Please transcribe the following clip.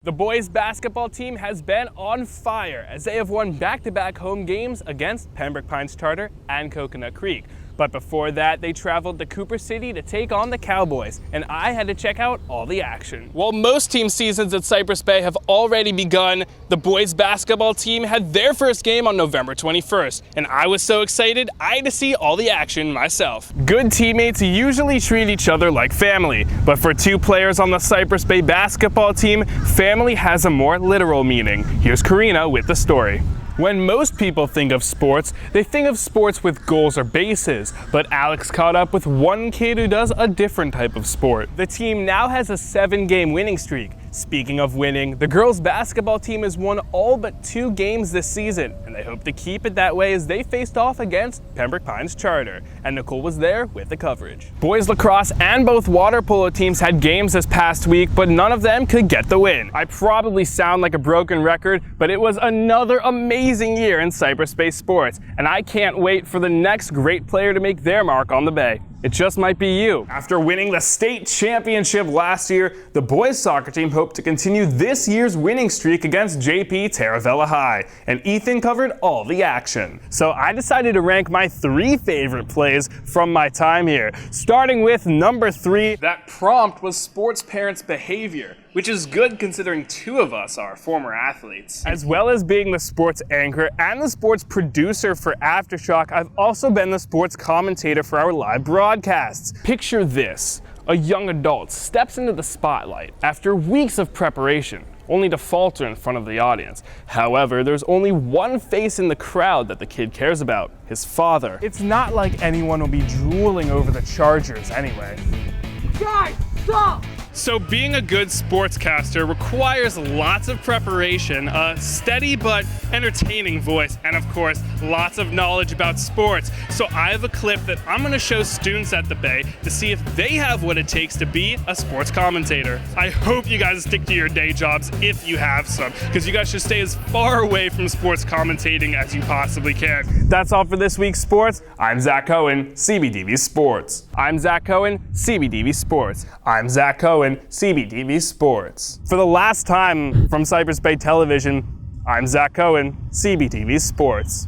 The boys basketball team has been on fire as they have won back-to-back home games against Pembroke Pines Charter and Coconut Creek. But before that, they traveled to Cooper City to take on the Cowboys, and I had to check out all the action. While most team seasons at Cypress Bay have already begun, the boys basketball team had their first game on November 21st, and I was so excited I had to see all the action myself. Good teammates usually treat each other like family, but for two players on the Cypress Bay basketball team, family has a more literal meaning. Here's Karina with the story. When most people think of sports, they think of sports with goals or bases, but Alex caught up with one kid who does a different type of sport. The team now has a 7-game winning streak. Speaking of winning, the girls basketball team has won all but 2 games this season, and they hope to keep it that way as they faced off against Pembroke Pines Charter, and Nicole was there with the coverage. Boys lacrosse and both water polo teams had games this past week, but none of them could get the win. I probably sound like a broken record, but it was another amazing year in Cypress Bay sports, and I can't wait for the next great player to make their mark on the Bay. It just might be you. After winning the state championship last year, the boys soccer team hope to continue this year's winning streak against JP Taravella High, and Ethan covered all the action. So I decided to rank my 3 favorite plays from my time here, starting with number 3. That prompt was sports parents' behavior, which is good considering 2 of us are former athletes. As well as being the sports anchor and the sports producer for Aftershock, I've also been the sports commentator for our live broadcasts. Picture this: a young adult steps into the spotlight after weeks of preparation, only to falter in front of the audience. However, there's only one face in the crowd that the kid cares about: his father. It's not like anyone will be drooling over the Chargers anyway. Guys, stop! So being a good sportscaster requires lots of preparation, a steady but entertaining voice, and of course, lots of knowledge about sports. So I have a clip that I'm going to show students at the Bay to see if they have what it takes to be a sports commentator. I hope you guys stick to your day jobs if you have some, because you guys should stay as far away from sports commentating as you possibly can. That's all for this week's sports. I'm Zach Cohen, CBTV Sports. I'm Zach Cohen, CBTV Sports. I'm Zach Cohen, CBTV Sports. For the last time from Cypress Bay Television, I'm Zach Cohen, CBTV Sports.